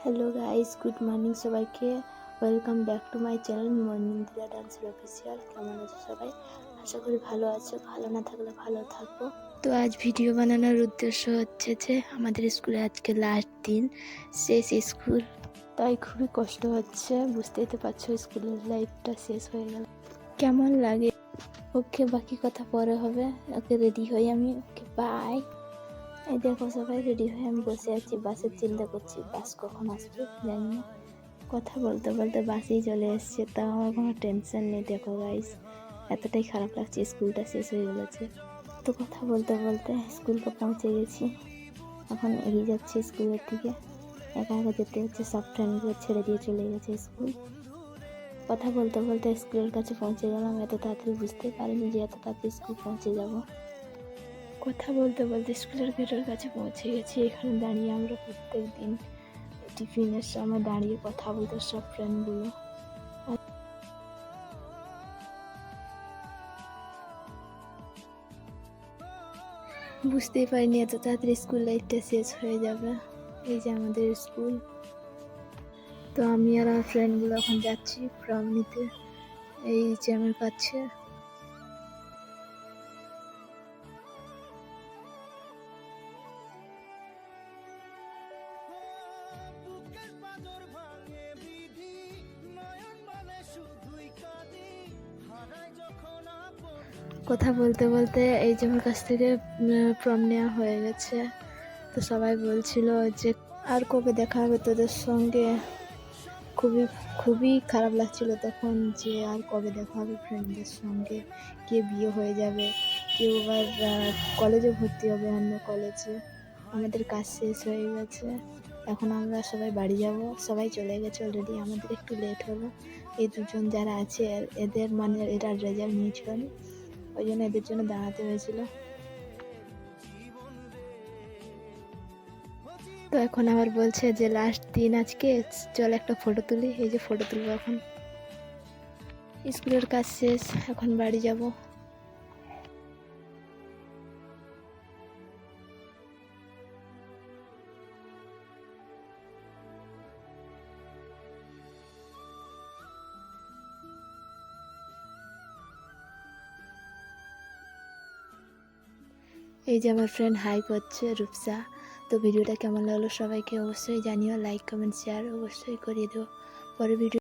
Hello guys, good morning সবাইকে। Welcome back to my channel মর্নিন্দিরা ডান্সের অফিসিয়াল। কেমন আছো সবাই? আশা করি ভালো আছো, ভালো না থাকলে ভালো থাকো। তো আজ ভিডিও বানানোর উদ্দেশ্য হচ্ছে যে আমাদের স্কুলে আজকে লাস্ট দিন, শেষ স্কুল, তাই খুবই কষ্ট হচ্ছে। বুঝতেই তো পারছো, স্কুলের লাইফটা শেষ হয়ে গেল, কেমন লাগে। ওকে, বাকি কথা পরে হবে। ওকে, রেডি হই আমি। ওকে, বাই। এই দেখো সবাই রেডি হয়ে আমি বসে আছি, বাসের চিন্তা করছি, বাস কখন আসবে জানি না। কথা বলতে বলতে বাসেই চলে এসছে, তাও আমার কোনো টেনশন নেই। দেখো গাইস, এতটাই খারাপ লাগছে, স্কুলটা শেষ হয়ে গেছে। তো কথা বলতে বলতে স্কুলকে পৌঁছে গেছি। এখন এগিয়ে যাচ্ছি স্কুলের দিকে। একা একা যেতে হচ্ছে, সব ফ্রেন্ডগুলো ছেড়ে দিয়ে চলে গেছে স্কুল। কথা বলতে বলতে স্কুলের কাছে পৌঁছে গেলাম। এত তাড়াতাড়ি বুঝতে পারিনি যে এত তাড়াতাড়ি স্কুল পৌঁছে যাব। কথা বলতে বলতে স্কুলের গেটের কাছে পৌঁছে গেছি। এখানে দাঁড়িয়ে আমরা প্রত্যেক দিন টিফিনের সময় দাঁড়িয়ে কথা বলতে, সব ফ্রেন্ডগুলো। বুঝতেই পারিনি এত তাড়াতাড়ি স্কুল লাইফটা শেষ হয়ে যাবে। এই যে আমাদের স্কুল। তো আমি আর আমার ফ্রেন্ডগুলো এখন যাচ্ছি ফর্ম নিতে এই জ্যামের কাছে। কথা বলতে বলতে এই যে আমার কাছ থেকে ফর্ম নেওয়া হয়ে গেছে। তো সবাই বলছিল যে আর কবে দেখা হবে তোদের সঙ্গে। খুবই খুবই খারাপ লাগছিল তখন, যে আর কবে দেখা হবে ফ্রেন্ডদের সঙ্গে। কে বিয়ে হয়ে যাবে, কেউ আবার কলেজে ভর্তি হবে অন্য কলেজে। আমাদের কাজ শেষ হয়ে গেছে, এখন আমরা সবাই বাড়ি যাব। সবাই চলে গেছে অলরেডি, আমাদের একটু লেট হলো। এই দুজন যারা আছে এদের মানে এরা রেজাল্ট নিয়েছিল না, ওই জন্য এদের জন্য দাঁড়াতে হয়েছিল। তো এখন আবার বলছে যে লাস্ট দিন আজকে, চল একটা ফটো তুলি। এই যে ফটো তুলবো এখন। স্কুলের কাজ শেষ, এখন বাড়ি যাব। এই যে আমার ফ্রেন্ড হাই করছে, রূপসা। তো ভিডিওটা কেমন লাগলো সবাইকে অবশ্যই জানিও, লাইক কমেন্ট শেয়ার অবশ্যই করিয়ে দিও। পরে ভিডিও